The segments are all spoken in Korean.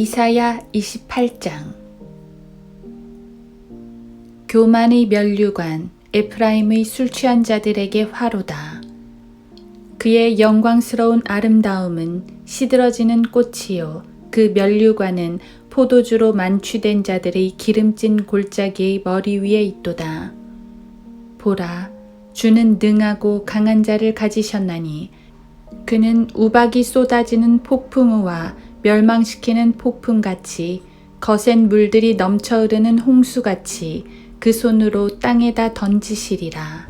이사야 28장. 교만의 면류관 에프라임의 술 취한 자들에게 화로다. 그의 영광스러운 아름다움은 시들어지는 꽃이요 그 면류관은 포도주로 만취된 자들의 기름진 골짜기의 머리 위에 있도다. 보라, 주는 능하고 강한 자를 가지셨나니 그는 우박이 쏟아지는 폭풍우와 멸망시키는 폭풍같이 거센 물들이 넘쳐 흐르는 홍수같이 그 손으로 땅에다 던지시리라.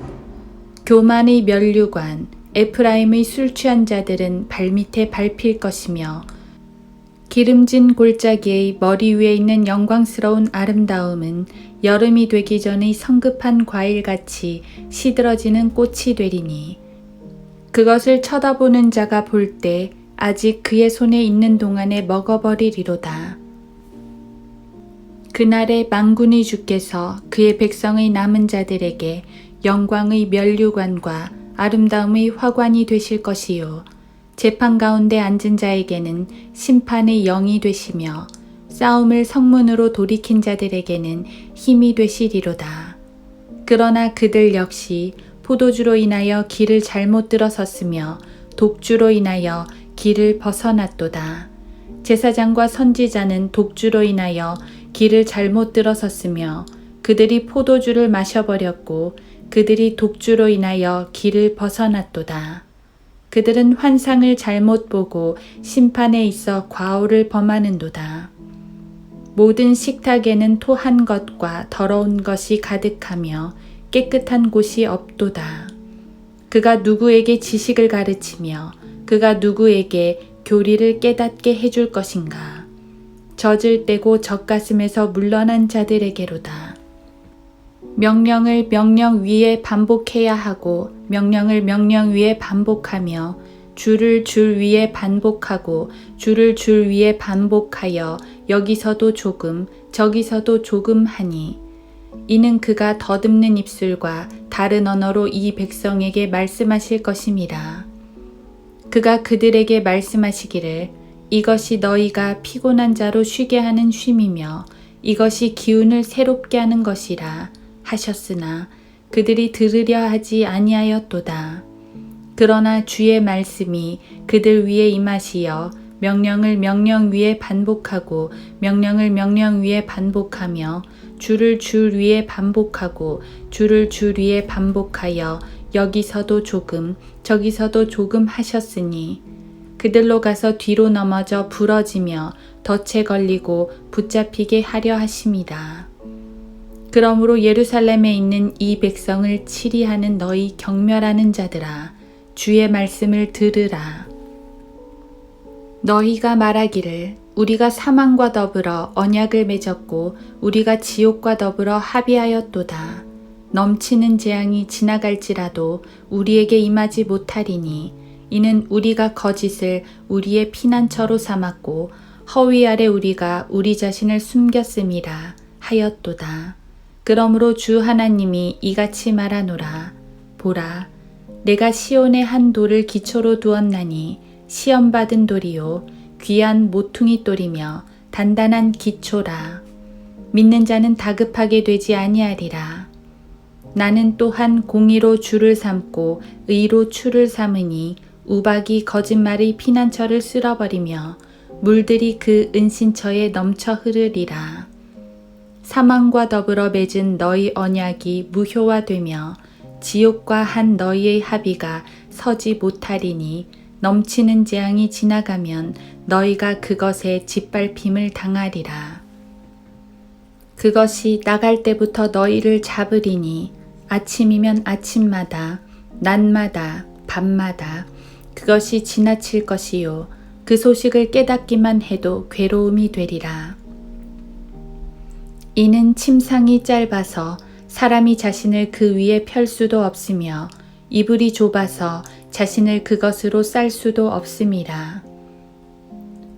교만의 면류관 에프라임의 술 취한 자들은 발밑에 밟힐 것이며 기름진 골짜기의 머리 위에 있는 영광스러운 아름다움은 여름이 되기 전의 성급한 과일같이 시들어지는 꽃이 되리니 그것을 쳐다보는 자가 볼 때 아직 그의 손에 있는 동안에 먹어버리리로다. 그날에 만군의 주께서 그의 백성의 남은 자들에게 영광의 면류관과 아름다움의 화관이 되실 것이요 재판 가운데 앉은 자에게는 심판의 영이 되시며 싸움을 성문으로 돌이킨 자들에게는 힘이 되시리로다. 그러나 그들 역시 포도주로 인하여 길을 잘못 들어섰으며 독주로 인하여 길을 벗어났도다. 제사장과 선지자는 독주로 인하여 길을 잘못 들어섰으며 그들이 포도주를 마셔버렸고 그들이 독주로 인하여 길을 벗어났도다. 그들은 환상을 잘못 보고 심판에 있어 과오를 범하는도다. 모든 식탁에는 토한 것과 더러운 것이 가득하며 깨끗한 곳이 없도다. 그가 누구에게 지식을 가르치며 그가 누구에게 교리를 깨닫게 해줄 것인가. 젖을 떼고 젖가슴에서 물러난 자들에게로다. 명령을 명령 위에 반복해야 하고 명령을 명령 위에 반복하며 줄을 줄 위에 반복하고 줄을 줄 위에 반복하여 여기서도 조금 저기서도 조금 하니 이는 그가 더듬는 입술과 다른 언어로 이 백성에게 말씀하실 것임이라. 그가 그들에게 말씀하시기를 이것이 너희가 피곤한 자로 쉬게 하는 쉼이며 이것이 기운을 새롭게 하는 것이라 하셨으나 그들이 들으려 하지 아니하였도다. 그러나 주의 말씀이 그들 위에 임하시어 명령을 명령 위에 반복하고 명령을 명령 위에 반복하며 줄을 줄 위에 반복하고 줄을 줄 위에 반복하여 여기서도 조금 저기서도 조금 하셨으니 그들로 가서 뒤로 넘어져 부러지며 덫에 걸리고 붙잡히게 하려 하심이다. 그러므로 예루살렘에 있는 이 백성을 치리하는 너희 경멸하는 자들아 주의 말씀을 들으라. 너희가 말하기를 우리가 사망과 더불어 언약을 맺었고 우리가 지옥과 더불어 합의하였도다. 넘치는 재앙이 지나갈지라도 우리에게 임하지 못하리니 이는 우리가 거짓을 우리의 피난처로 삼았고 허위 아래 우리가 우리 자신을 숨겼음이라 하였도다. 그러므로 주 하나님이 이같이 말하노라. 보라, 내가 시온의 한 돌을 기초로 두었나니 시험받은 돌이요 귀한 모퉁이 돌이며 단단한 기초라. 믿는 자는 다급하게 되지 아니하리라. 나는 또한 공의로 줄을 삼고 의로 추를 삼으니 우박이 거짓말의 피난처를 쓸어버리며 물들이 그 은신처에 넘쳐 흐르리라. 사망과 더불어 맺은 너희 언약이 무효화되며 지옥과 한 너희의 합의가 서지 못하리니 넘치는 재앙이 지나가면 너희가 그것에 짓밟힘을 당하리라. 그것이 나갈 때부터 너희를 잡으리니 아침이면 아침마다 낮마다 밤마다 그것이 지나칠 것이요 그 소식을 깨닫기만 해도 괴로움이 되리라. 이는 침상이 짧아서 사람이 자신을 그 위에 펼 수도 없으며 이불이 좁아서 자신을 그것으로 쌀 수도 없음이라.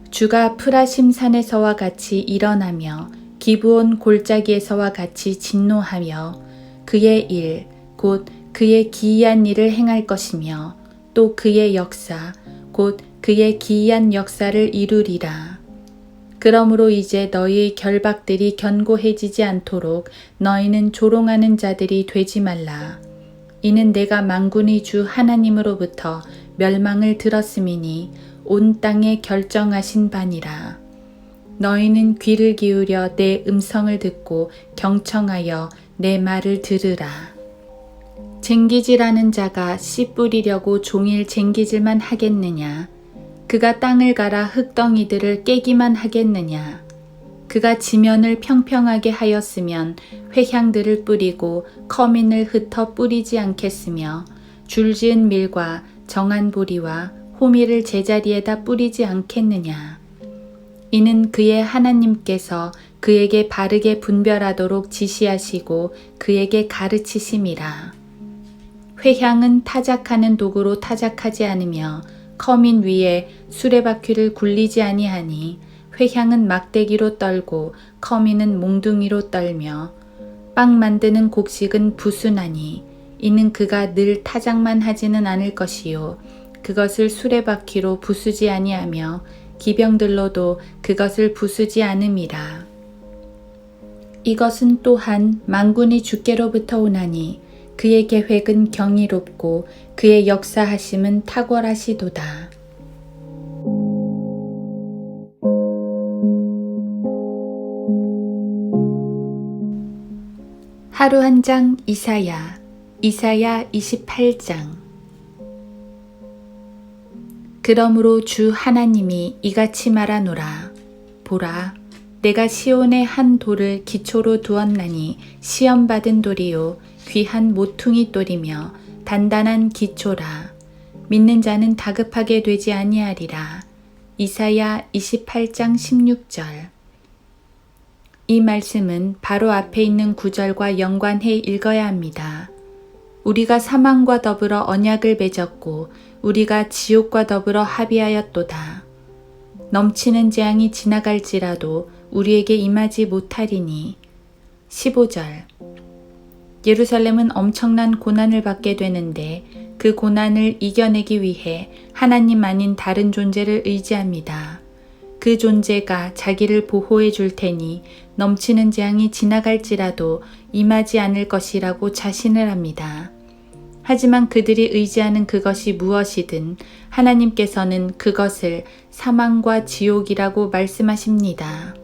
주가 프라심 산에서와 같이 일어나며 기브온 골짜기에서와 같이 진노하며 그의 일, 곧 그의 기이한 일을 행할 것이며 또 그의 역사, 곧 그의 기이한 역사를 이루리라. 그러므로 이제 너희의 결박들이 견고해지지 않도록 너희는 조롱하는 자들이 되지 말라. 이는 내가 만군의 주 하나님으로부터 멸망을 들었음이니 온 땅에 결정하신 바니라. 너희는 귀를 기울여 내 음성을 듣고 경청하여 내 말을 들으라. 쟁기질하는 자가 씨 뿌리려고 종일 쟁기질만 하겠느냐? 그가 땅을 갈아 흙덩이들을 깨기만 하겠느냐? 그가 지면을 평평하게 하였으면 회향들을 뿌리고 커민을 흩어 뿌리지 않겠으며 줄지은 밀과 정한 보리와 호미를 제자리에다 뿌리지 않겠느냐? 이는 그의 하나님께서 그에게 바르게 분별하도록 지시하시고 그에게 가르치심이라. 회향은 타작하는 도구로 타작하지 않으며 커민 위에 수레바퀴를 굴리지 아니하니 회향은 막대기로 떨고 커민은 몽둥이로 떨며 빵 만드는 곡식은 부수나니 이는 그가 늘 타작만 하지는 않을 것이요 그것을 수레바퀴로 부수지 아니하며 기병들로도 그것을 부수지 않음이라. 이것은 또한 만군의 주께로부터 오나니 그의 계획은 경이롭고 그의 역사하심은 탁월하시도다. 하루 한 장 이사야 28장. 그러므로 주 하나님이 이같이 말하노라. 보라, 내가 시온의 한 돌을 기초로 두었나니 시험받은 돌이요 귀한 모퉁이 돌이며 단단한 기초라. 믿는 자는 다급하게 되지 아니하리라. 이사야 28장 16절. 이 말씀은 바로 앞에 있는 구절과 연관해 읽어야 합니다. 우리가 사망과 더불어 언약을 맺었고 우리가 지옥과 더불어 합의하였도다. 넘치는 재앙이 지나갈지라도 우리에게 임하지 못하리니. 15절. 예루살렘은 엄청난 고난을 받게 되는데 그 고난을 이겨내기 위해 하나님 아닌 다른 존재를 의지합니다. 그 존재가 자기를 보호해 줄 테니 넘치는 재앙이 지나갈지라도 임하지 않을 것이라고 자신을 합니다. 하지만 그들이 의지하는 그것이 무엇이든 하나님께서는 그것을 사망과 지옥이라고 말씀하십니다.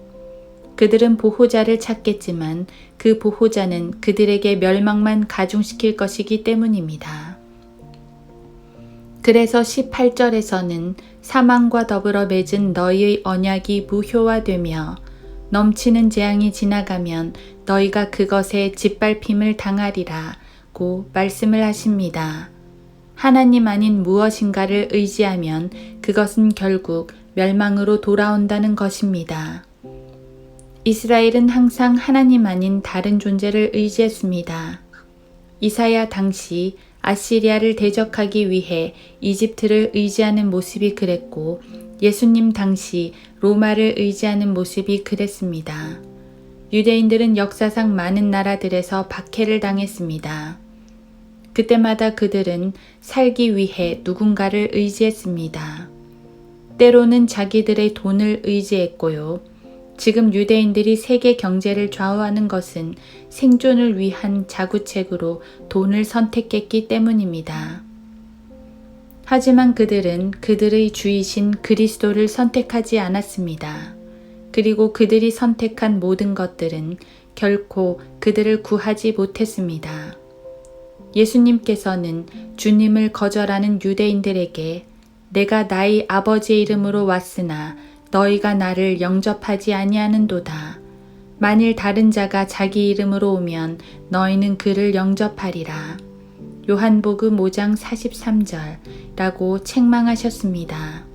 그들은 보호자를 찾겠지만 그 보호자는 그들에게 멸망만 가중시킬 것이기 때문입니다. 그래서 18절에서는 사망과 더불어 맺은 너희의 언약이 무효화되며 넘치는 재앙이 지나가면 너희가 그것에 짓밟힘을 당하리라고 말씀을 하십니다. 하나님 아닌 무엇인가를 의지하면 그것은 결국 멸망으로 돌아온다는 것입니다. 이스라엘은 항상 하나님 아닌 다른 존재를 의지했습니다. 이사야 당시 아시리아를 대적하기 위해 이집트를 의지하는 모습이 그랬고 예수님 당시 로마를 의지하는 모습이 그랬습니다. 유대인들은 역사상 많은 나라들에서 박해를 당했습니다. 그때마다 그들은 살기 위해 누군가를 의지했습니다. 때로는 자기들의 돈을 의지했고요. 지금 유대인들이 세계 경제를 좌우하는 것은 생존을 위한 자구책으로 돈을 선택했기 때문입니다. 하지만 그들은 그들의 주이신 그리스도를 선택하지 않았습니다. 그리고 그들이 선택한 모든 것들은 결코 그들을 구하지 못했습니다. 예수님께서는 주님을 거절하는 유대인들에게 내가 나의 아버지의 이름으로 왔으나 너희가 나를 영접하지 아니하는도다. 만일 다른 자가 자기 이름으로 오면 너희는 그를 영접하리라. 요한복음 5장 43절라고 책망하셨습니다.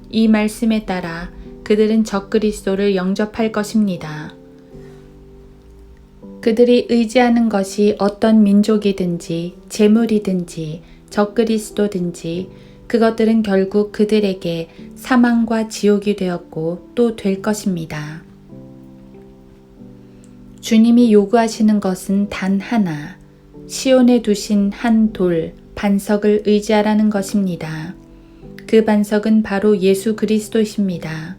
이 말씀에 따라 그들은 적그리스도를 영접할 것입니다. 그들이 의지하는 것이 어떤 민족이든지 재물이든지 적그리스도든지 그것들은 결국 그들에게 사망과 지옥이 되었고 또 될 것입니다. 주님이 요구하시는 것은 단 하나, 시온에 두신 한 돌, 반석을 의지하라는 것입니다. 그 반석은 바로 예수 그리스도이십니다.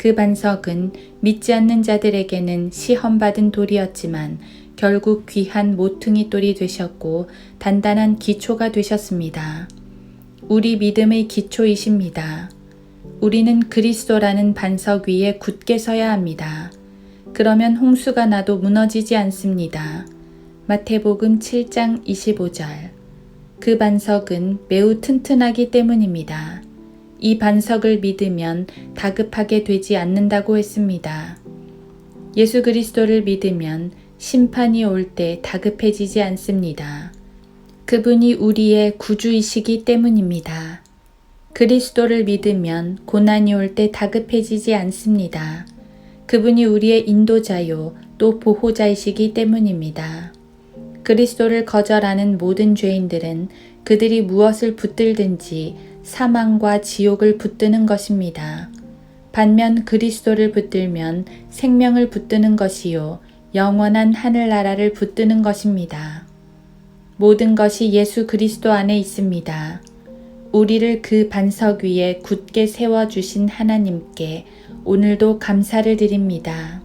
그 반석은 믿지 않는 자들에게는 시험받은 돌이었지만 결국 귀한 모퉁이 돌이 되셨고 단단한 기초가 되셨습니다. 우리 믿음의 기초이십니다. 우리는 그리스도라는 반석 위에 굳게 서야 합니다. 그러면 홍수가 나도 무너지지 않습니다. 마태복음 7장 25절. 그 반석은 매우 튼튼하기 때문입니다. 이 반석을 믿으면 다급하게 되지 않는다고 했습니다. 예수 그리스도를 믿으면 심판이 올 때 다급해지지 않습니다. 그분이 우리의 구주이시기 때문입니다. 그리스도를 믿으면 고난이 올 때 다급해지지 않습니다. 그분이 우리의 인도자요 또 보호자이시기 때문입니다. 그리스도를 거절하는 모든 죄인들은 그들이 무엇을 붙들든지 사망과 지옥을 붙드는 것입니다. 반면 그리스도를 붙들면 생명을 붙드는 것이요 영원한 하늘나라를 붙드는 것입니다. 모든 것이 예수 그리스도 안에 있습니다. 우리를 그 반석 위에 굳게 세워주신 하나님께 오늘도 감사를 드립니다.